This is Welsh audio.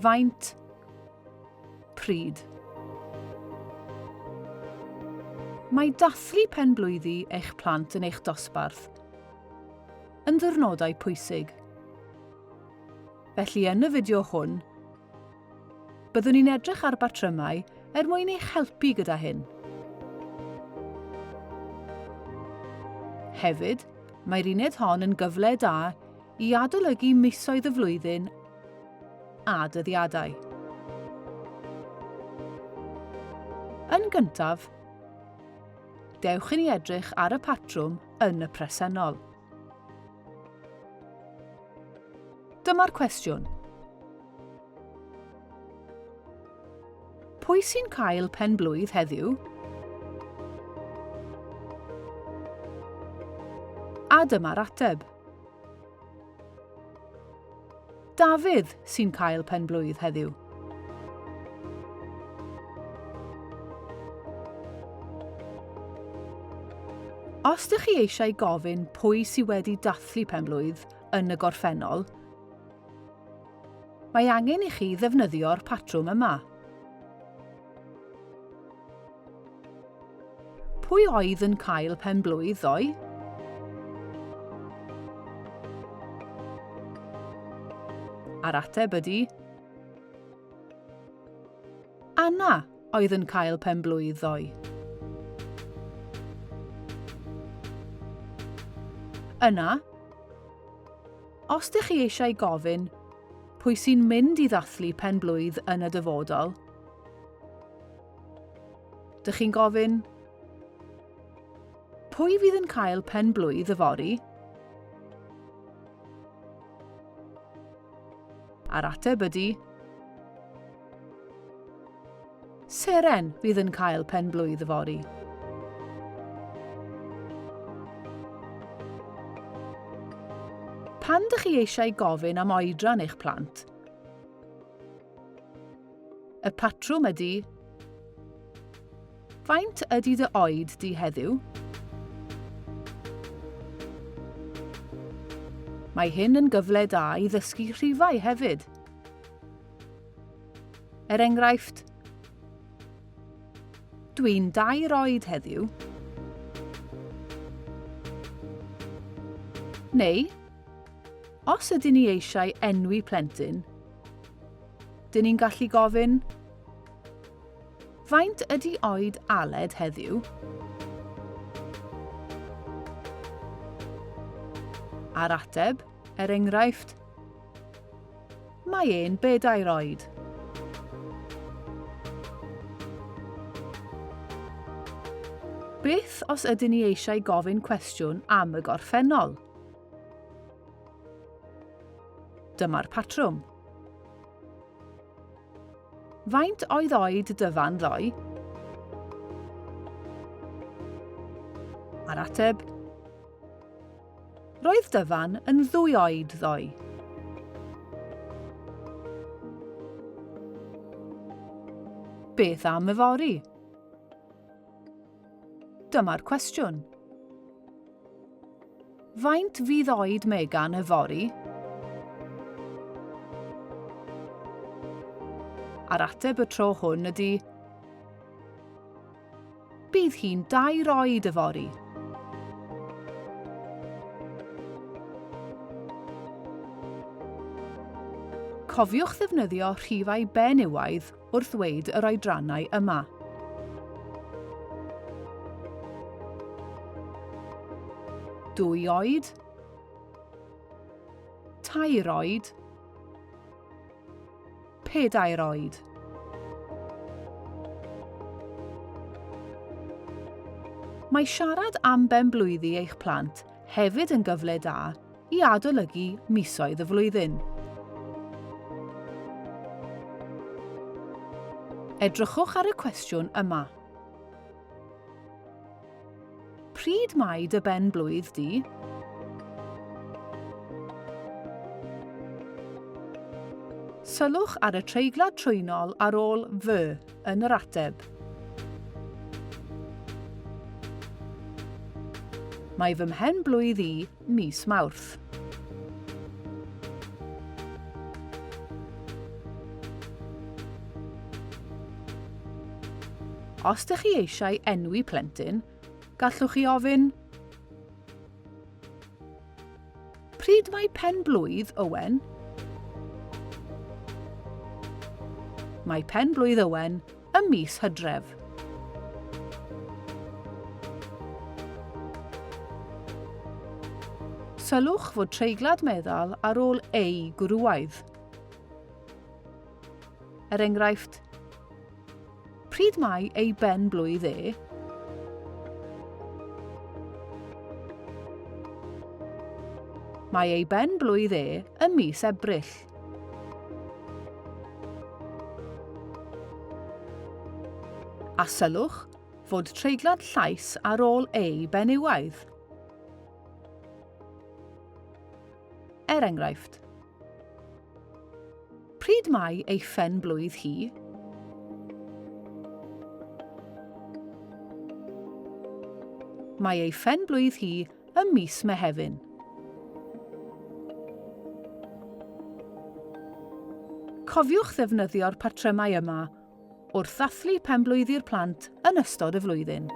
Faint. Pryd. Mae dathlu penblwyddi eich plant yn eich dosbarth yn ddiwrnodau pwysig. Felly yn y fideo hwn, byddwn ni'n edrych ar batrymau mwyn eich helpu gyda hyn. Hefyd, mae'r uned hon yn gyfle da i adolygu misoedd y flwyddyn a dyddiadau. Yn gyntaf, dewch i ni edrych ar y patrwm yn y presennol. Dyma'r cwestiwn. Pwy sy'n cael penblwydd heddiw? A dyma'r ateb. Dafydd sy'n cael penblwydd heddiw. Os ydych chi eisiau gofyn pwy sydd wedi dathlu penblwydd yn y gorffennol, mae angen i chi ddefnyddio'r patrwm yma. Pwy oedd yn cael penblwydd ddoe? A'r ateb ydy Anna oedd yn cael penblwydd ddoe. Yna, os ydych chi eisiau gofyn pwy sy'n mynd i ddathlu penblwydd yn y dyfodol, ydych chi'n gofyn pwy fydd yn cael penblwydd yfory? A'r ateb ydy Seren fydd yn cael penblwydd yfory. Pan ydych chi eisiau gofyn am oedran eich plant? Y patrwm ydy faint ydy dy oed di heddiw? Mae hyn yn gyfle da i ddysgu rhifau hefyd. Enghraifft, dwi'n 2 oed heddiw. Neu, os ydyn ni eisiau enwi plentyn, dyn ni'n gallu gofyn faint ydy oed Aled heddiw? A'r ateb, enghraifft, mae e'n 4 oed. Beth os ydyn ni eisiau gofyn cwestiwn am y gorffennol? Dyma'r patrwm. Faint oedd oed Dyfan ddoe? A'r ateb, roedd Dyfan yn 2 oed ddoe. Beth am yfory? Dyma'r cwestiwn. Faint fydd oed Megan yfory? A'r ateb y tro hwn ydy bydd hi'n 2 oed yfory. Cofiwch ddefnyddio rhifau benywaidd wrth ddweud yr oedrannau yma. Dwy oed, 2 oed, 4 oed. Mae siarad am benblwyddi eich plant hefyd yn gyfle da i adolygu misoedd y flwyddyn. Edrychwch ar y cwestiwn yma. Pryd mae dy benblwydd di? Sylwch ar y treiglad trwynol ar ôl fy yn yr ateb. Mae fy mhenblwydd i mis Mawrth. Os ydych chi eisiau enwi plentyn, gallwch chi ofyn, pryd mae pen-blwydd Owen? Mae pen-blwydd Owen ym mis Hydref. Sylwch fod treiglad meddal ar ôl ei gwrwaidd. Enghraifft, pryd mae ei ben-blwydd e? Mae ei ben-blwydd e ym mis Ebrill. A sylwch fod treiglad llais ar ôl ei benywaidd. Enghraifft, pryd mae ei phen-blwydd hi? Mae ei phen-blwydd hi ym mis Mehefin. Cofiwch ddefnyddio'r patrymau yma wrth ddathlu pen-blwydd i'r plant yn ystod y flwyddyn.